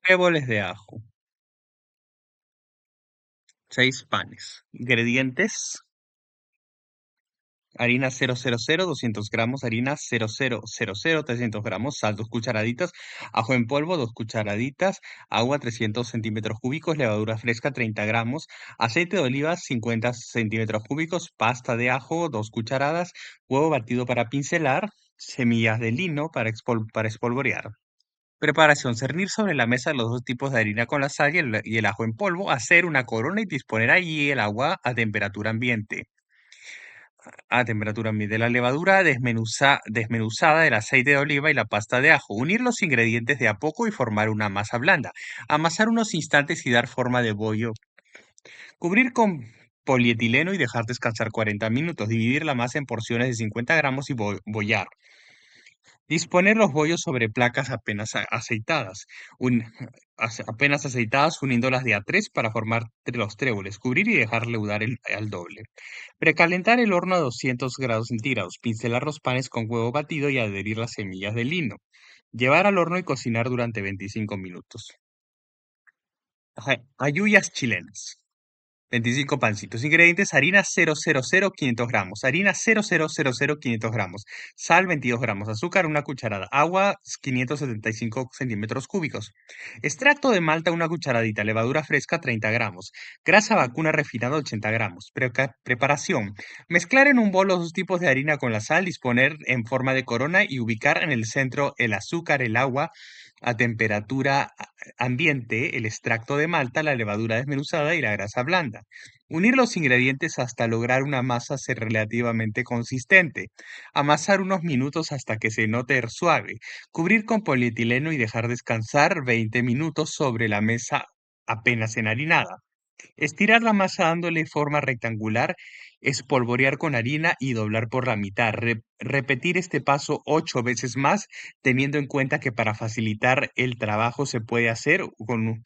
Tréboles de ajo, 6 panes. Ingredientes: harina 000, 200 gramos, harina 0000, 300 gramos, sal 2 cucharaditas, ajo en polvo 2 cucharaditas, agua 300 centímetros cúbicos, levadura fresca 30 gramos, aceite de oliva 50 centímetros cúbicos, pasta de ajo 2 cucharadas, huevo batido para pincelar, semillas de lino para espolvorear. Preparación: cernir sobre la mesa los dos tipos de harina con la sal y el ajo en polvo, hacer una corona y disponer allí el agua a temperatura ambiente. La levadura desmenuzada, el aceite de oliva y la pasta de ajo. Unir los ingredientes de a poco y formar una masa blanda. Amasar unos instantes y dar forma de bollo. Cubrir con polietileno y dejar descansar 40 minutos. Dividir la masa en porciones de 50 gramos y bollar. Disponer los bollos sobre placas aceitadas, apenas aceitadas, uniéndolas de a tres para formar los tréboles. Cubrir y dejar leudar al doble. Precalentar el horno a 200 grados centígrados. Pincelar los panes con huevo batido y adherir las semillas de lino. Llevar al horno y cocinar durante 25 minutos. Halluyas chilenas. 25 pancitos. Ingredientes: harina 000, 500 gramos. Harina 0000, 500 gramos. Sal 22 gramos. Azúcar 1 cucharada. Agua 575 centímetros cúbicos. Extracto de malta 1 cucharadita. Levadura fresca 30 gramos. Grasa vacuna refinada 80 gramos. Preparación: mezclar en un bol los dos tipos de harina con la sal, disponer en forma de corona y ubicar en el centro el azúcar, el agua a temperatura ambiente, el extracto de malta, la levadura desmenuzada y la grasa blanda. Unir los ingredientes hasta lograr una masa relativamente consistente. Amasar unos minutos hasta que se note suave. Cubrir con polietileno y dejar descansar 20 minutos sobre la mesa apenas enharinada. Estirar la masa dándole forma rectangular, espolvorear con harina y doblar por la mitad. Repetir este paso 8 veces más, teniendo en cuenta que para facilitar el trabajo se puede hacer con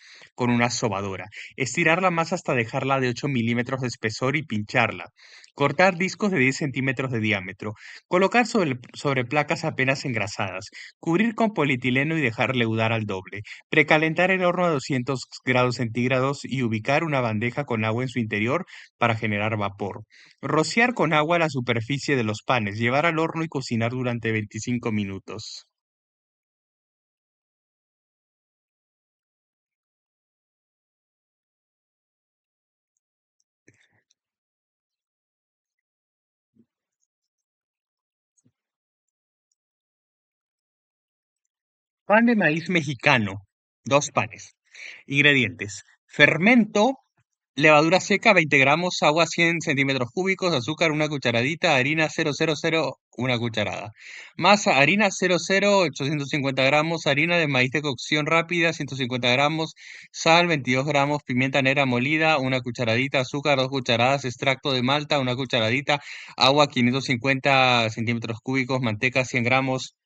una sobadora. Estirar la masa hasta dejarla de 8 milímetros de espesor y pincharla. Cortar discos de 10 centímetros de diámetro. Colocar sobre placas apenas engrasadas. Cubrir con polietileno y dejar leudar al doble. Precalentar el horno a 200 grados centígrados y ubicar una bandeja con agua en su interior para generar vapor. Rociar con agua la superficie de los panes, llevar al horno y cocinar durante 25 minutos. Pan de maíz mexicano, 2 panes. Ingredientes: fermento, levadura seca 20 gramos, agua 100 centímetros cúbicos, azúcar 1 cucharadita, harina 000, 1 cucharada. Masa: harina 00, 850 gramos, harina de maíz de cocción rápida 150 gramos, sal 22 gramos, pimienta negra molida 1 cucharadita, azúcar 2 cucharadas, extracto de malta 1 cucharadita, agua 550 centímetros cúbicos, manteca 100 gramos.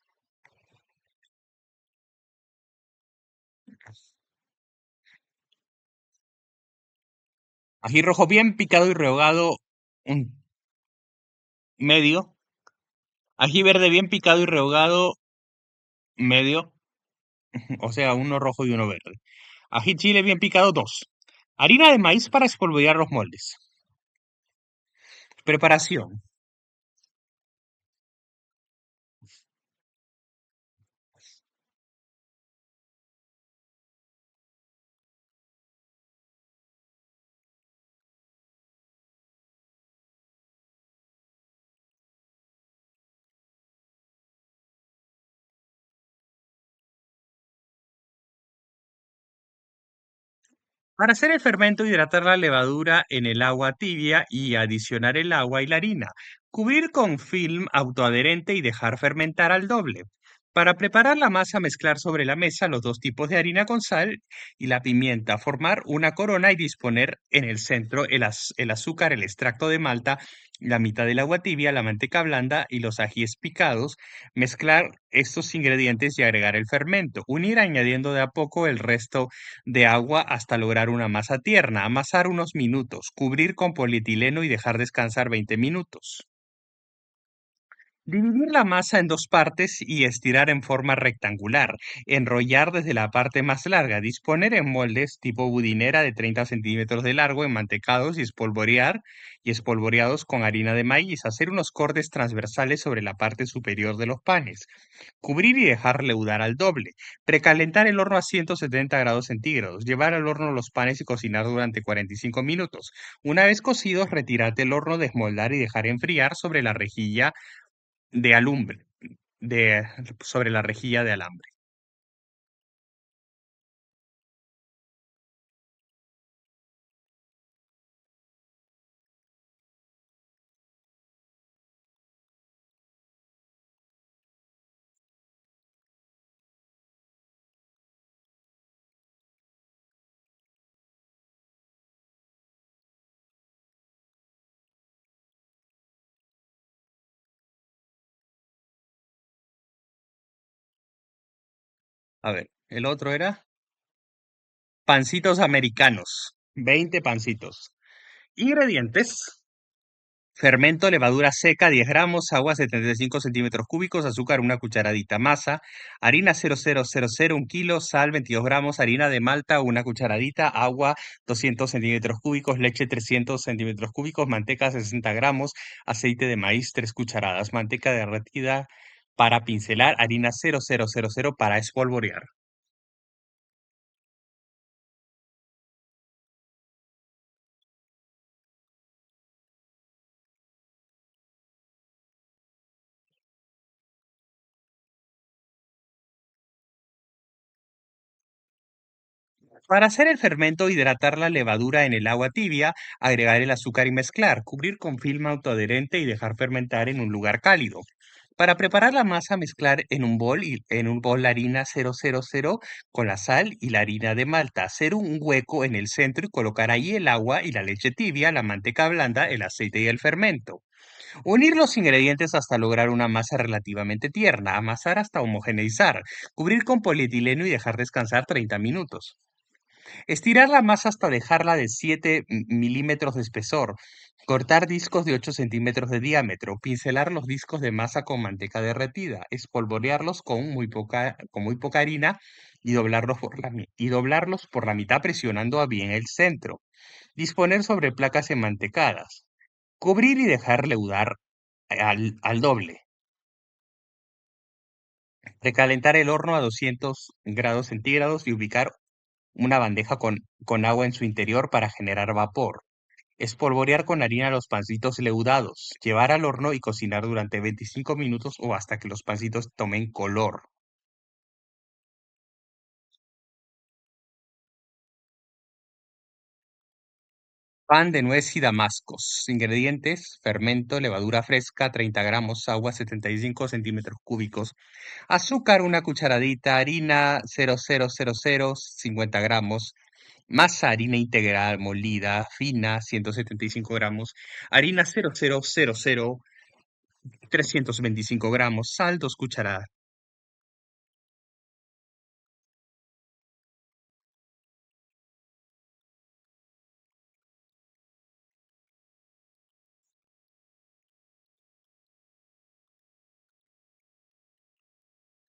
Ají rojo bien picado y rehogado, un medio. Ají verde bien picado y rehogado, medio. O sea, uno rojo y uno verde. Ají chile bien picado, 2. Harina de maíz para espolvorear los moldes. Preparación. Para hacer el fermento, hidratar la levadura en el agua tibia y adicionar el agua y la harina. Cubrir con film autoadherente y dejar fermentar al doble. Para preparar la masa, mezclar sobre la mesa los dos tipos de harina con sal y la pimienta. Formar una corona y disponer en el centro el azúcar, el extracto de malta, la mitad del agua tibia, la manteca blanda y los ajíes picados. Mezclar estos ingredientes y agregar el fermento. Unir añadiendo de a poco el resto de agua hasta lograr una masa tierna. Amasar unos minutos, cubrir con polietileno y dejar descansar 20 minutos. Dividir la masa en dos partes y estirar en forma rectangular. Enrollar desde la parte más larga. Disponer en moldes tipo budinera de 30 centímetros de largo, enmantecados y espolvorear y espolvoreados con harina de maíz. Hacer unos cortes transversales sobre la parte superior de los panes. Cubrir y dejar leudar al doble. Precalentar el horno a 170 grados centígrados. Llevar al horno los panes y cocinar durante 45 minutos. Una vez cocidos, retirar del horno, desmoldar y dejar enfriar sobre la rejilla de alumbre, de, sobre la rejilla de alambre. A ver, el otro era pancitos americanos, 20 pancitos. Ingredientes: fermento, levadura seca, 10 gramos, agua, 75 centímetros cúbicos, azúcar, una cucharadita, masa, harina 0000, 1 kilo, sal, 22 gramos, harina de malta, una cucharadita, agua, 200 centímetros cúbicos, leche, 300 centímetros cúbicos, manteca, 60 gramos, aceite de maíz, 3 cucharadas, manteca derretida para pincelar, harina 0000 para espolvorear. Para hacer el fermento, hidratar la levadura en el agua tibia, agregar el azúcar y mezclar, cubrir con film autoadherente y dejar fermentar en un lugar cálido. Para preparar la masa, mezclar en un bol la harina 000 con la sal y la harina de malta. Hacer un hueco en el centro y colocar ahí el agua y la leche tibia, la manteca blanda, el aceite y el fermento. Unir los ingredientes hasta lograr una masa relativamente tierna. Amasar hasta homogeneizar. Cubrir con polietileno y dejar descansar 30 minutos. Estirar la masa hasta dejarla de 7 milímetros de espesor. Cortar discos de 8 centímetros de diámetro. Pincelar los discos de masa con manteca derretida. Espolvorearlos con muy poca harina y doblarlos por la mitad presionando a bien el centro. Disponer sobre placas enmantecadas. Cubrir y dejar leudar al doble. Recalentar el horno a 200 grados centígrados y ubicar una bandeja con agua en su interior para generar vapor. Espolvorear con harina los pancitos leudados. Llevar al horno y cocinar durante 25 minutos o hasta que los pancitos tomen color. Pan de nuez y damascos. Ingredientes: fermento, levadura fresca, 30 gramos, agua, 75 centímetros cúbicos, azúcar, una cucharadita, harina, 0000, 50 gramos, masa, harina integral molida, fina, 175 gramos, harina 0000, 325 gramos, sal, 2 cucharadas.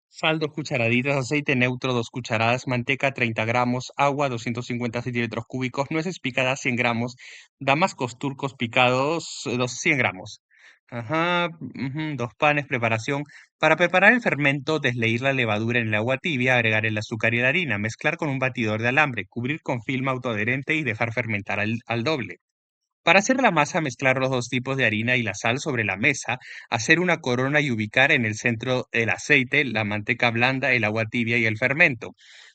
Sal, 2 cucharaditas, aceite neutro, 2 cucharadas, manteca, 30 gramos, agua, 250 centímetros cúbicos, nueces picadas, 100 gramos, damascos turcos picados, 100 gramos. Ajá, ujú, dos panes, preparación. Para preparar el fermento, desleír la levadura en el agua tibia, agregar el azúcar y la harina, mezclar con un batidor de alambre, cubrir con film autoadherente y dejar fermentar al doble. Para hacer la masa, mezclar los dos tipos de harina y la sal sobre la mesa, hacer una corona y ubicar en el centro el aceite, la manteca blanda, el agua tibia y el fermento.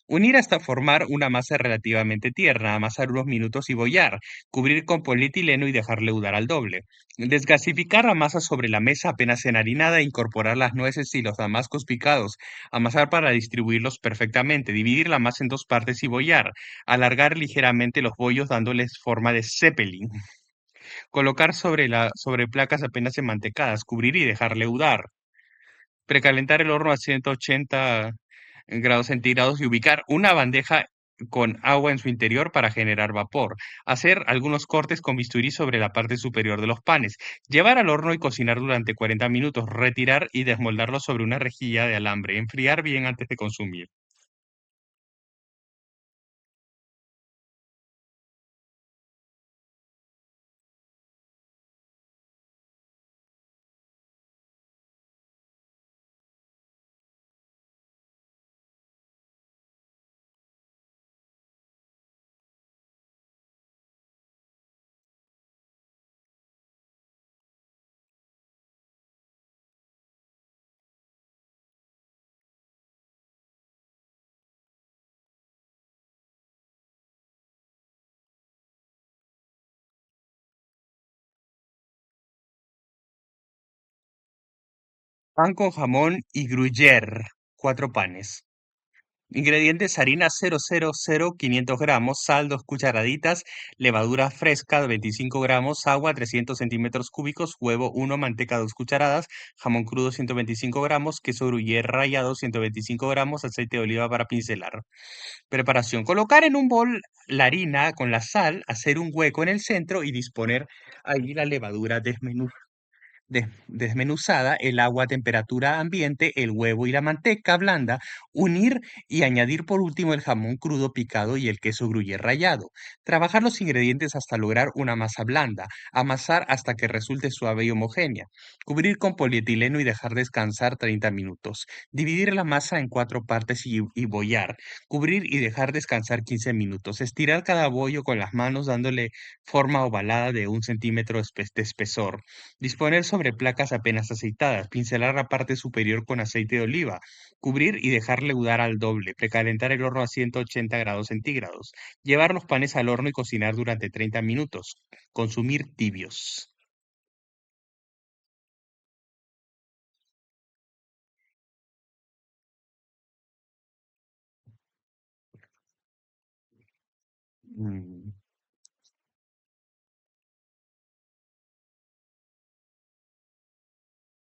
Unir hasta formar una masa relativamente tierna, amasar unos minutos y bollar, cubrir con polietileno y dejar leudar al doble. Desgasificar la masa sobre la mesa apenas enharinada, incorporar las nueces y los damascos picados, amasar para distribuirlos perfectamente, dividir la masa en dos partes y bollar, alargar ligeramente los bollos dándoles forma de zeppelin. Colocar sobre placas apenas enmantecadas, cubrir y dejar leudar. Precalentar el horno a 180 grados centígrados y ubicar una bandeja con agua en su interior para generar vapor. Hacer algunos cortes con bisturí sobre la parte superior de los panes. Llevar al horno y cocinar durante 40 minutos. Retirar y desmoldarlos sobre una rejilla de alambre. Enfriar bien antes de consumir. Pan con jamón y gruyère. 4 panes. Ingredientes: harina 500 gramos, sal 2 cucharaditas, levadura fresca 25 gramos, agua 300 centímetros cúbicos, huevo 1, manteca 2 cucharadas, jamón crudo 125 gramos, queso gruyère rallado 125 gramos, aceite de oliva para pincelar. Preparación: colocar en un bol la harina con la sal, hacer un hueco en el centro y disponer ahí la levadura desmenuzada, el agua a temperatura ambiente, el huevo y la manteca blanda, unir y añadir por último el jamón crudo picado y el queso gruyère rallado. Trabajar los ingredientes hasta lograr una masa blanda, amasar hasta que resulte suave y homogénea. Cubrir con polietileno y dejar descansar 30 minutos. Dividir la masa en 4 partes y bollar. Cubrir y dejar descansar 15 minutos. Estirar cada bollo con las manos dándole forma ovalada de 1 centímetro de espesor. Disponer sobre placas apenas aceitadas, pincelar la parte superior con aceite de oliva, cubrir y dejar leudar al doble, precalentar el horno a 180 grados centígrados, llevar los panes al horno y cocinar durante 30 minutos, consumir tibios. Mm,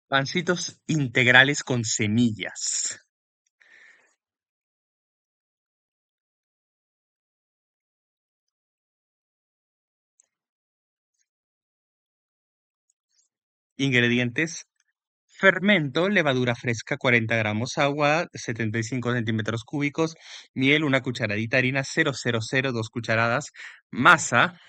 Pancitos integrales con semillas. Ingredientes: fermento, levadura fresca 40 gramos, agua 75 centímetros cúbicos, miel 1 cucharadita, harina 2 cucharadas, masa.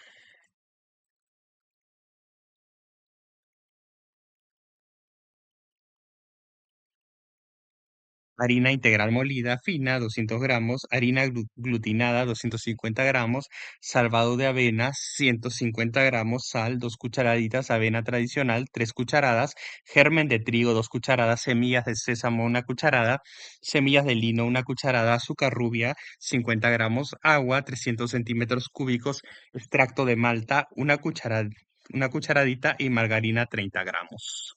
Harina integral molida fina, 200 gramos, harina glutinada, 250 gramos, salvado de avena, 150 gramos, sal, 2 cucharaditas, avena tradicional, 3 cucharadas, germen de trigo, 2 cucharadas, semillas de sésamo, 1 cucharada, semillas de lino, 1 cucharada, azúcar rubia, 50 gramos, agua, 300 centímetros cúbicos, extracto de malta, 1 cucharadita y margarina, 30 gramos.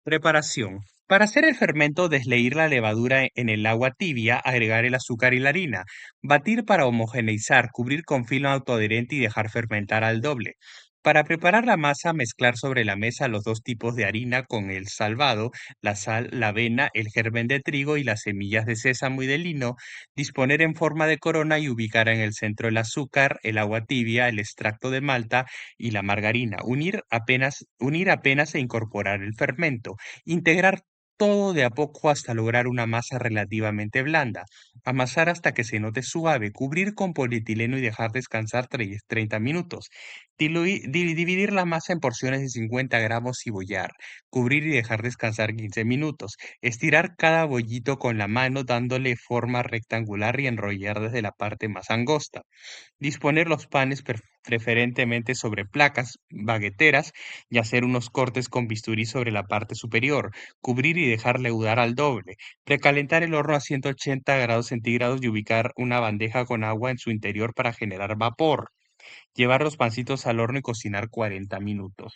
Preparación. Para hacer el fermento, desleír la levadura en el agua tibia, agregar el azúcar y la harina, batir para homogeneizar, cubrir con film autoadherente y dejar fermentar al doble. Para preparar la masa, mezclar sobre la mesa los 2 tipos de harina con el salvado, la sal, la avena, el germen de trigo y las semillas de sésamo y de lino, disponer en forma de corona y ubicar en el centro el azúcar, el agua tibia, el extracto de malta y la margarina. Unir apenas e incorporar el fermento. Integrar todo de a poco hasta lograr una masa relativamente blanda. Amasar hasta que se note suave. Cubrir con polietileno y dejar descansar 30 minutos. Dividir la masa en porciones de 50 gramos y bollar. Cubrir y dejar descansar 15 minutos. Estirar cada bollito con la mano dándole forma rectangular y enrollar desde la parte más angosta. Disponer los panes preferentemente sobre placas bagueteras y hacer unos cortes con bisturí sobre la parte superior. Cubrir y dejar leudar al doble. Precalentar el horno a 180 grados centígrados y ubicar una bandeja con agua en su interior para generar vapor. Llevar los pancitos al horno y cocinar 40 minutos.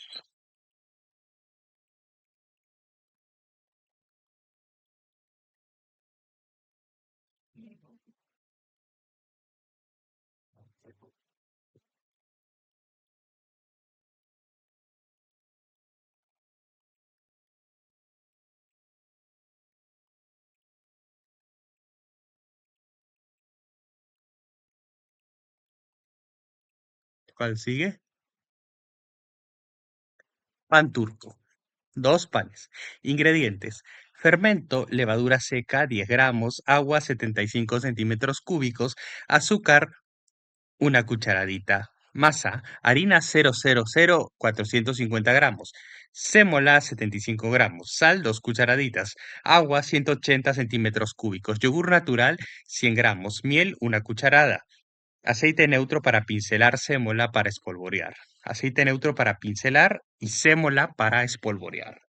¿Cuál sigue? Pan turco. Dos panes. Ingredientes. Fermento, levadura seca, 10 gramos, agua, 75 centímetros cúbicos, azúcar, una cucharadita. Masa, harina 000 450 gramos. Sémola, 75 gramos. Sal, 2 cucharaditas. Agua, 180 centímetros cúbicos. Yogur natural, 100 gramos. Miel, una cucharada. Aceite neutro para pincelar, sémola para espolvorear. Aceite neutro para pincelar y sémola para espolvorear.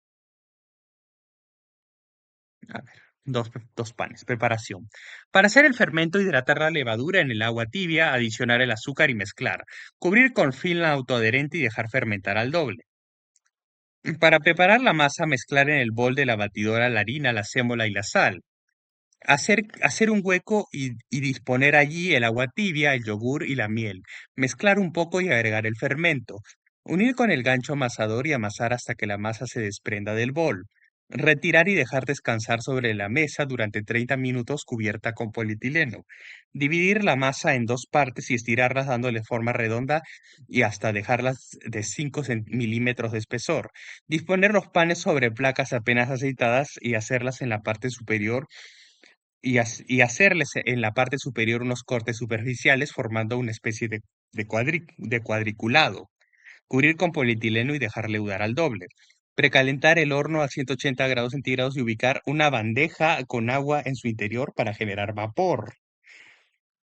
A ver, dos panes. Preparación. Para hacer el fermento, hidratar la levadura en el agua tibia, adicionar el azúcar y mezclar. Cubrir con film autoadherente y dejar fermentar al doble. Para preparar la masa, mezclar en el bol de la batidora la harina, la sémola y la sal. Hacer un hueco y disponer allí el agua tibia, el yogur y la miel. Mezclar un poco y agregar el fermento. Unir con el gancho amasador y amasar hasta que la masa se desprenda del bol. Retirar y dejar descansar sobre la mesa durante 30 minutos cubierta con polietileno. Dividir la masa en dos partes y estirarlas dándole forma redonda y hasta dejarlas de 5 milímetros de espesor. Disponer los panes sobre placas apenas aceitadas y hacerlas en la parte superior y hacerles en la parte superior unos cortes superficiales formando una especie de cuadriculado. Cubrir con polietileno y dejar leudar al doble. Precalentar el horno a 180 grados centígrados y ubicar una bandeja con agua en su interior para generar vapor.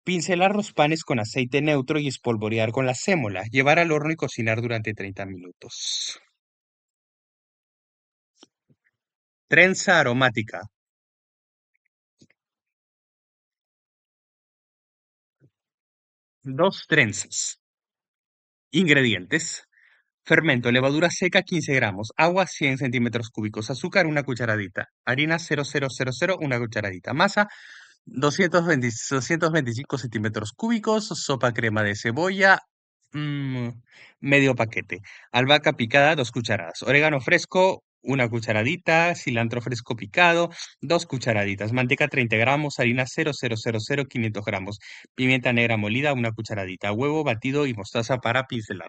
Pincelar los panes con aceite neutro y espolvorear con la sémola. Llevar al horno y cocinar durante 30 minutos. Trenza aromática. Dos trenzas. Ingredientes. Fermento, levadura seca 15 gramos, agua 100 centímetros cúbicos, azúcar una cucharadita, harina 0,000 una cucharadita, masa 225 centímetros cúbicos, sopa crema de cebolla, mm, medio paquete, albahaca picada 2 cucharadas, orégano fresco una cucharadita, cilantro fresco picado 2 cucharaditas, manteca 30 gramos, harina 0,000 500 gramos, pimienta negra molida una cucharadita, huevo batido y mostaza para pincelar.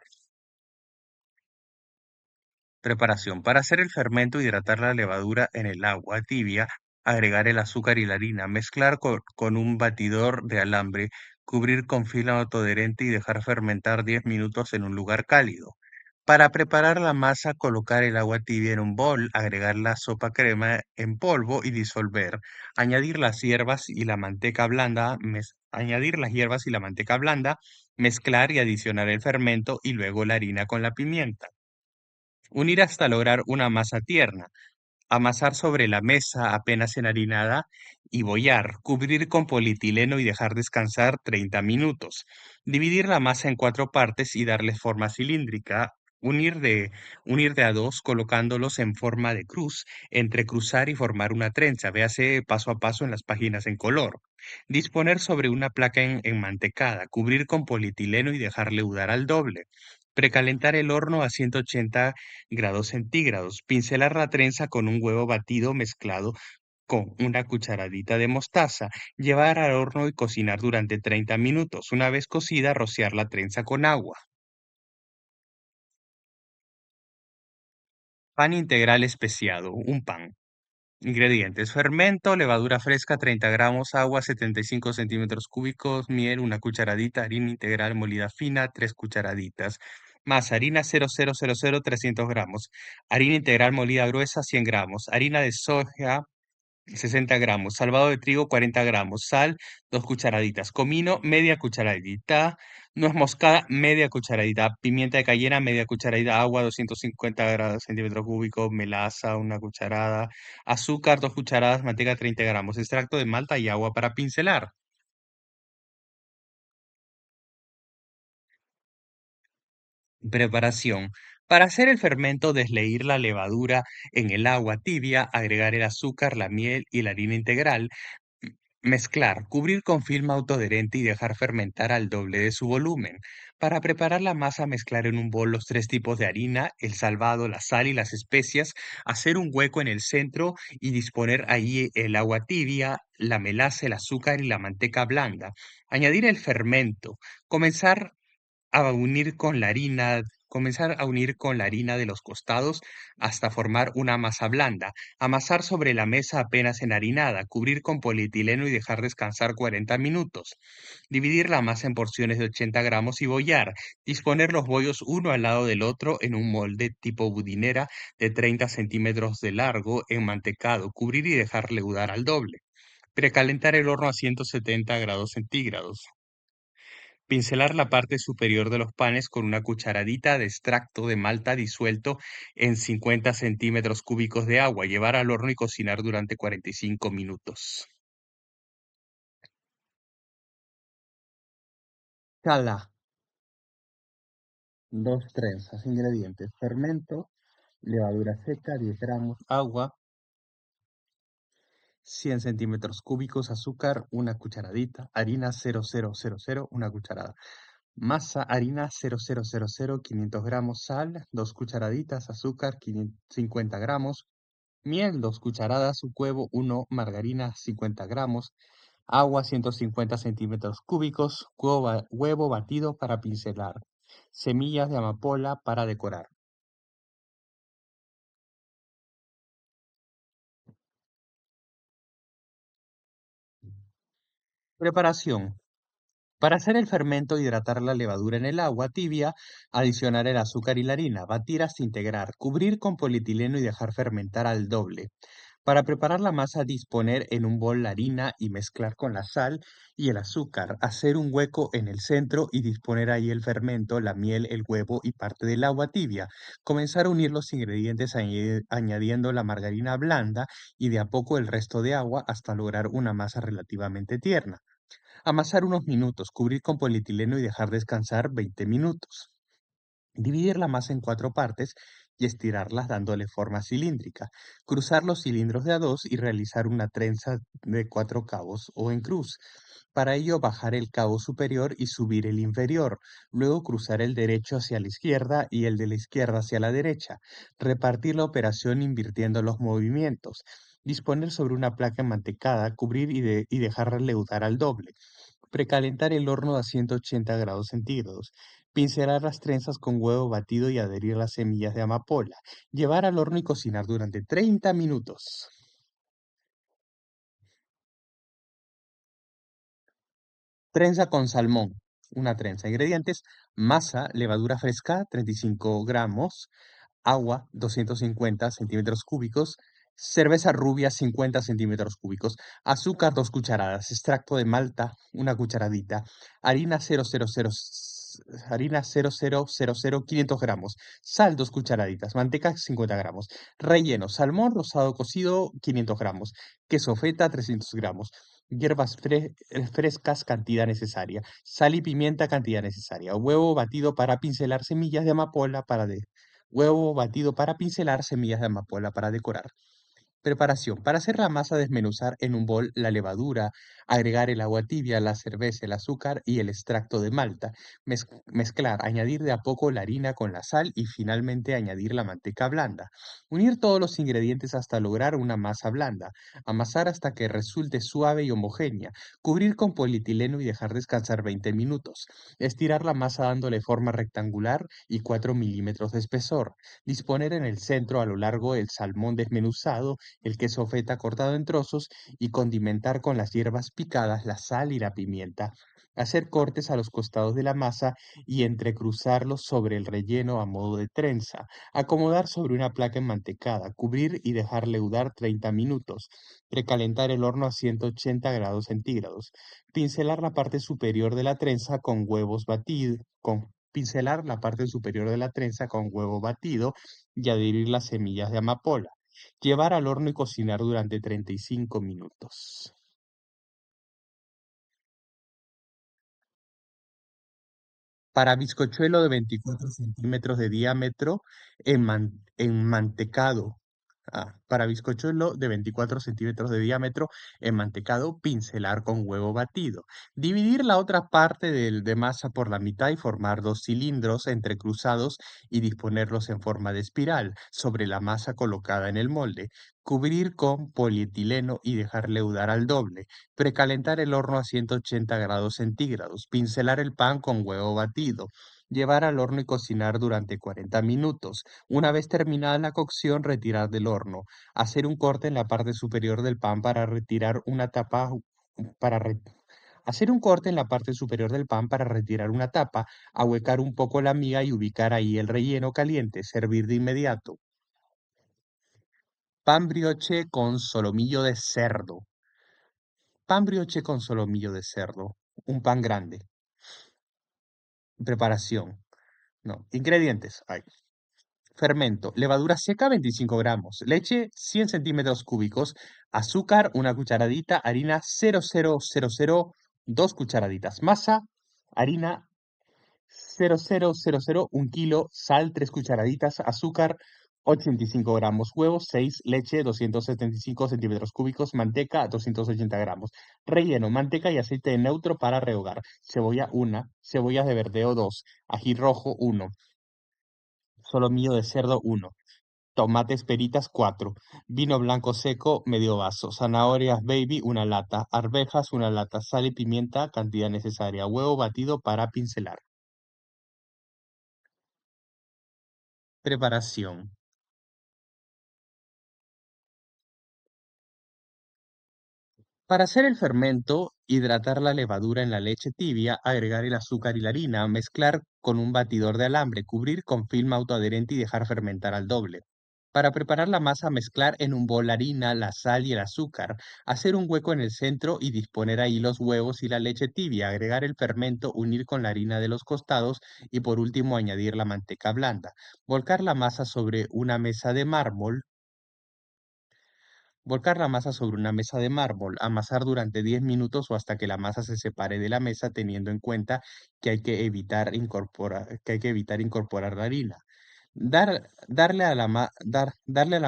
Preparación. Para hacer el fermento, hidratar la levadura en el agua tibia, agregar el azúcar y la harina, mezclar con un batidor de alambre, cubrir con fila autoadherente y dejar fermentar 10 minutos en un lugar cálido. Para preparar la masa, colocar el agua tibia en un bol, agregar la sopa crema en polvo y disolver. Añadir las hierbas y la manteca blanda, mezclar y adicionar el fermento y luego la harina con la pimienta. Unir hasta lograr una masa tierna. Amasar sobre la mesa apenas enharinada y bollar. Cubrir con polietileno y dejar descansar 30 minutos. Dividir la masa en cuatro partes y darle forma cilíndrica. Unir de a dos colocándolos en forma de cruz, entrecruzar y formar una trenza. Véase paso a paso en las páginas en color. Disponer sobre una placa enmantecada. Cubrir con polietileno y dejar leudar al doble. Precalentar el horno a 180 grados centígrados. Pincelar la trenza con un huevo batido mezclado con una cucharadita de mostaza. Llevar al horno y cocinar durante 30 minutos. Una vez cocida, rociar la trenza con agua. Pan integral especiado. Un pan. Ingredientes: fermento, levadura fresca 30 gramos, agua 75 centímetros cúbicos, miel una cucharadita, harina integral molida fina 3 cucharaditas, más harina 0,000 300 gramos, harina integral molida gruesa 100 gramos, harina de soja 60 gramos, salvado de trigo 40 gramos, sal 2 cucharaditas, comino media cucharadita, nuez moscada media cucharadita, pimienta de cayena media cucharadita, agua 250 centímetros cúbicos, melaza una cucharada, azúcar 2 cucharadas, manteca 30 gramos, extracto de malta y agua para pincelar. Preparación. Para hacer el fermento, desleír la levadura en el agua tibia, agregar el azúcar, la miel y la harina integral. Mezclar, cubrir con film autoadherente y dejar fermentar al doble de su volumen. Para preparar la masa, mezclar en un bol los tres tipos de harina, el salvado, la sal y las especias, hacer un hueco en el centro y disponer ahí el agua tibia, la melaza, el azúcar y la manteca blanda. Añadir el fermento. Comenzar a unir con la harina, comenzar a unir con la harina de los costados hasta formar una masa blanda. Amasar sobre la mesa apenas enharinada, cubrir con polietileno y dejar descansar 40 minutos. Dividir la masa en porciones de 80 gramos y bollar. Disponer los bollos uno al lado del otro en un molde tipo budinera de 30 centímetros de largo, enmantecado. Cubrir y dejar leudar al doble. Precalentar el horno a 170 grados centígrados. Pincelar la parte superior de los panes con una cucharadita de extracto de malta disuelto en 50 centímetros cúbicos de agua. Llevar al horno y cocinar durante 45 minutos. Cala. Dos trenzas. Ingredientes: fermento, levadura seca, 10 gramos, agua, 100 centímetros cúbicos, azúcar, una cucharadita, harina 0000, una cucharada. Masa, harina 0000, 500 gramos, sal, 2 cucharaditas, azúcar, 50 gramos, miel, 2 cucharadas, huevo, 1, margarina, 50 gramos, agua, 150 centímetros cúbicos, huevo batido para pincelar, semillas de amapola para decorar. Preparación. Para hacer el fermento, hidratar la levadura en el agua tibia, adicionar el azúcar y la harina, batir hasta integrar, cubrir con polietileno y dejar fermentar al doble. Para preparar la masa, disponer en un bol la harina y mezclar con la sal y el azúcar, hacer un hueco en el centro y disponer ahí el fermento, la miel, el huevo y parte del agua tibia. Comenzar a unir los ingredientes añadiendo la margarina blanda y de a poco el resto de agua hasta lograr una masa relativamente tierna. Amasar unos minutos, cubrir con polietileno y dejar descansar 20 minutos. Dividir la masa en cuatro partes y estirarlas dándole forma cilíndrica. Cruzar los cilindros de a dos y realizar una trenza de cuatro cabos o en cruz. Para ello, bajar el cabo superior y subir el inferior. Luego cruzar el derecho hacia la izquierda y el de la izquierda hacia la derecha. Repartir la operación invirtiendo los movimientos. Disponer sobre una placa enmantecada, cubrir y dejar leudar al doble. Precalentar el horno a 180 grados centígrados. Pincelar las trenzas con huevo batido y adherir las semillas de amapola. Llevar al horno y cocinar durante 30 minutos. Trenza con salmón. Una trenza. Ingredientes: masa, levadura fresca, 35 gramos, agua, 250 centímetros cúbicos, cerveza rubia, 50 centímetros cúbicos, azúcar, 2 cucharadas, extracto de malta, una cucharadita, harina 0000, 500 gramos, sal, 2 cucharaditas, manteca, 50 gramos, relleno, salmón rosado cocido, 500 gramos, queso feta, 300 gramos, hierbas frescas, cantidad necesaria, sal y pimienta, cantidad necesaria, huevo batido para pincelar semillas de amapola huevo batido para pincelar, semillas de amapola para decorar. Preparación. Para hacer la masa, desmenuzar en un bol la levadura, agregar el agua tibia, la cerveza, el azúcar y el extracto de malta. Mezclar, añadir de a poco la harina con la sal y finalmente añadir la manteca blanda. Unir todos los ingredientes hasta lograr una masa blanda. Amasar hasta que resulte suave y homogénea. Cubrir con polietileno y dejar descansar 20 minutos. Estirar la masa dándole forma rectangular y 4 milímetros de espesor. Disponer en el centro a lo largo el salmón desmenuzado, el queso feta cortado en trozos y condimentar con las hierbas picadas, la sal y la pimienta. Hacer cortes a los costados de la masa y entrecruzarlos sobre el relleno a modo de trenza. Acomodar sobre una placa enmantecada, cubrir y dejar leudar 30 minutos. Precalentar el horno a 180 grados centígrados. Pincelar la parte superior de la trenza con huevos batidos, con pincelar la parte superior de la trenza con huevo batido y adherir las semillas de amapola. Llevar al horno y cocinar durante 35 minutos. Para bizcochuelo de 24 centímetros de diámetro, enmantecado. Ah, para bizcochuelo de 24 centímetros de diámetro enmantecado, pincelar con huevo batido. Dividir la otra parte de masa por la mitad y formar dos cilindros entrecruzados y disponerlos en forma de espiral sobre la masa colocada en el molde. Cubrir con polietileno y dejar leudar al doble. Precalentar el horno a 180 grados centígrados. Pincelar el pan con huevo batido. Llevar al horno y cocinar durante 40 minutos. Una vez terminada la cocción, retirar del horno. Hacer un corte en la parte superior del pan para retirar una tapa, para re- hacer un corte en la parte superior del pan para retirar una tapa, ahuecar un poco la miga y ubicar ahí el relleno caliente, servir de inmediato. Pan brioche con solomillo de cerdo. Pan brioche con solomillo de cerdo. Un pan grande. Preparación. No. Ingredientes. Hay. Fermento. Levadura seca 25 gramos. Leche 100 centímetros cúbicos. Azúcar una cucharadita. Harina 0000 2 cucharaditas. Masa. Harina 0000 1 kilo. Sal 3 cucharaditas. Azúcar 85 gramos. Huevos 6. Leche 275 centímetros cúbicos. Manteca 280 gramos. Relleno. Manteca y aceite neutro para rehogar. Cebolla 1. Cebollas de verdeo 2. Ají rojo 1. Solomillo de cerdo 1. Tomates peritas 4. Vino blanco seco medio vaso. Zanahorias baby una lata. Arvejas una lata. Sal y pimienta cantidad necesaria. Huevo batido para pincelar. Preparación. Para hacer el fermento, hidratar la levadura en la leche tibia, agregar el azúcar y la harina, mezclar con un batidor de alambre, cubrir con film autoadherente y dejar fermentar al doble. Para preparar la masa, mezclar en un bol la harina, la sal y el azúcar, hacer un hueco en el centro y disponer ahí los huevos y la leche tibia, agregar el fermento, unir con la harina de los costados y por último añadir la manteca blanda. Volcar la masa sobre una mesa de mármol. Volcar la masa sobre una mesa de mármol, amasar durante 10 minutos o hasta que la masa se separe de la mesa, teniendo en cuenta que hay que evitar incorporar la harina. Darle a la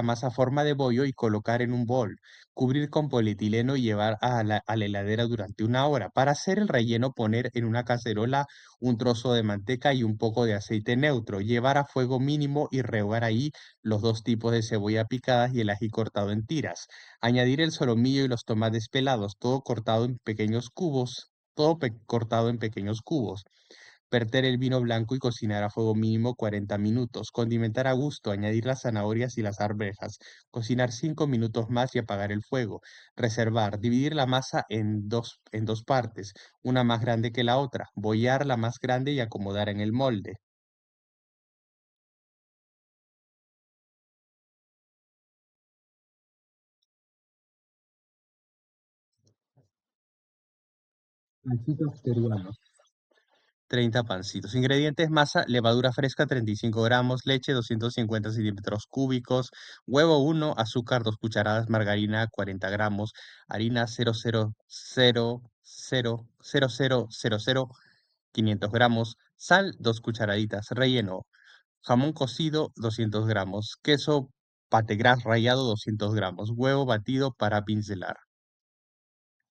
masa forma de bollo y colocar en un bol. Cubrir con polietileno y llevar a la heladera durante una hora. Para hacer el relleno, poner en una cacerola un trozo de manteca y un poco de aceite neutro. Llevar a fuego mínimo y rehogar ahí los dos tipos de cebolla picadas y el ají cortado en tiras. Añadir el solomillo y los tomates pelados, todo cortado en pequeños cubos. Cortado en pequeños cubos. Verter el vino blanco y cocinar a fuego mínimo 40 minutos. Condimentar a gusto, añadir las zanahorias y las arvejas. Cocinar 5 minutos más y apagar el fuego. Reservar. Dividir la masa en dos partes, una más grande que la otra. Bollar la más grande y acomodar en el molde. Pancitos peruanos. 30 pancitos. Ingredientes: masa, levadura fresca 35 gramos, leche 250 centímetros cúbicos, huevo 1, azúcar 2 cucharadas, margarina 40 gramos, harina 0,0000000 500 gramos, sal 2 cucharaditas, relleno, jamón cocido 200 gramos, queso pategras rallado 200 gramos, huevo batido para pincelar.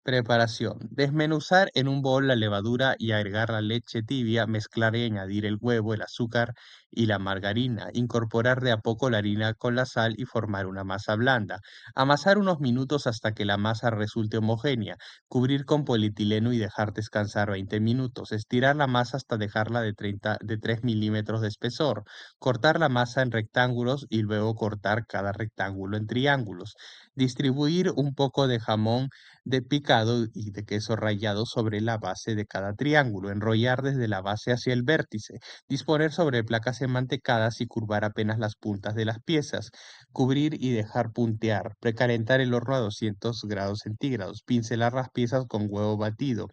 Preparación. Desmenuzar en un bol la levadura y agregar la leche tibia, mezclar y añadir el huevo, el azúcar y la margarina. Incorporar de a poco la harina con la sal y formar una masa blanda. Amasar unos minutos hasta que la masa resulte homogénea. Cubrir con polietileno y dejar descansar 20 minutos. Estirar la masa hasta dejarla de 3 milímetros de espesor. Cortar la masa en rectángulos y luego cortar cada rectángulo en triángulos. Distribuir un poco de jamón de picado y de queso rallado sobre la base de cada triángulo, enrollar desde la base hacia el vértice, disponer sobre placas enmantecadas y curvar apenas las puntas de las piezas, cubrir y dejar puntear, precalentar el horno a 200 grados centígrados, pincelar las piezas con huevo batido,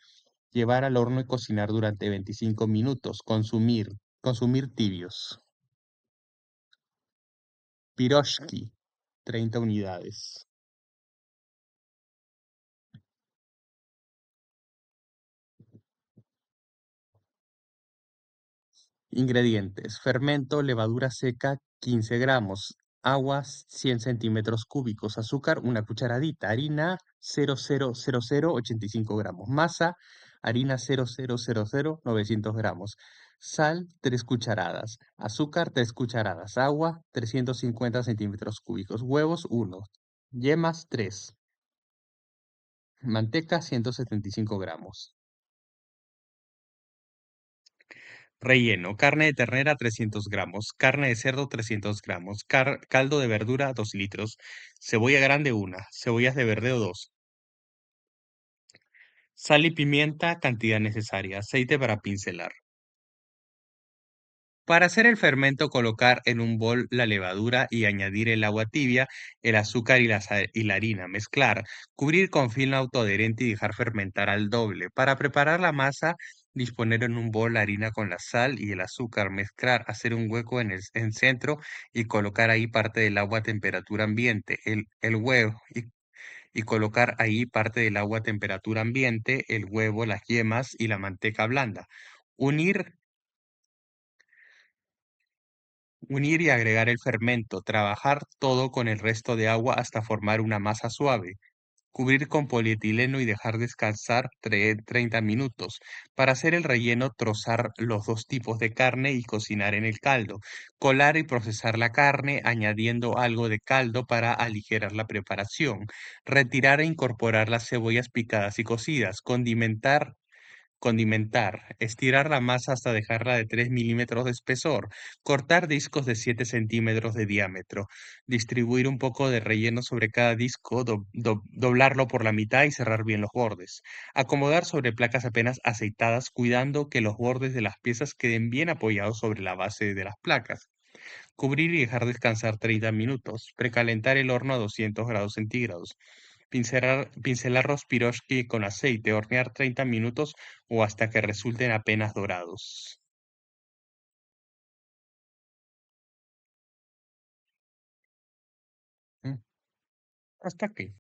llevar al horno y cocinar durante 25 minutos, consumir tibios. Piroshki, 30 unidades. Ingredientes: fermento, levadura seca 15 gramos, agua 100 centímetros cúbicos, azúcar una cucharadita, harina 0,00085 gramos, masa, harina 0,000 900 gramos, sal 3 cucharadas, azúcar 3 cucharadas, agua 350 centímetros cúbicos, huevos 1, yemas 3, manteca 175 gramos. Relleno, carne de ternera 300 gramos, carne de cerdo 300 gramos, caldo de verdura 2 litros, cebolla grande 1, cebollas de verdeo 2, sal y pimienta cantidad necesaria, aceite para pincelar. Para hacer el fermento, colocar en un bol la levadura y añadir el agua tibia, el azúcar y la harina. Mezclar, cubrir con film autoadherente y dejar fermentar al doble. Para preparar la masa, disponer en un bol la harina con la sal y el azúcar. Mezclar, hacer un hueco en centro y colocar ahí parte del agua a temperatura ambiente. El huevo y colocar ahí parte del agua a temperatura ambiente, el huevo, las yemas y la manteca blanda. Unir Unir y agregar el fermento, trabajar todo con el resto de agua hasta formar una masa suave. Cubrir con polietileno y dejar descansar 30 minutos. Para hacer el relleno, trozar los dos tipos de carne y cocinar en el caldo. Colar y procesar la carne, añadiendo algo de caldo para aligerar la preparación. Retirar e incorporar las cebollas picadas y cocidas. Condimentar, estirar la masa hasta dejarla de 3 milímetros de espesor, cortar discos de 7 centímetros de diámetro, distribuir un poco de relleno sobre cada disco, doblarlo por la mitad y cerrar bien los bordes, acomodar sobre placas apenas aceitadas, cuidando que los bordes de las piezas queden bien apoyados sobre la base de las placas. Cubrir y dejar descansar 30 minutos. Precalentar el horno a 200 grados centígrados. Pincelar los piroshki con aceite. Hornear 30 minutos o hasta que resulten apenas dorados. Mm, Hasta aquí.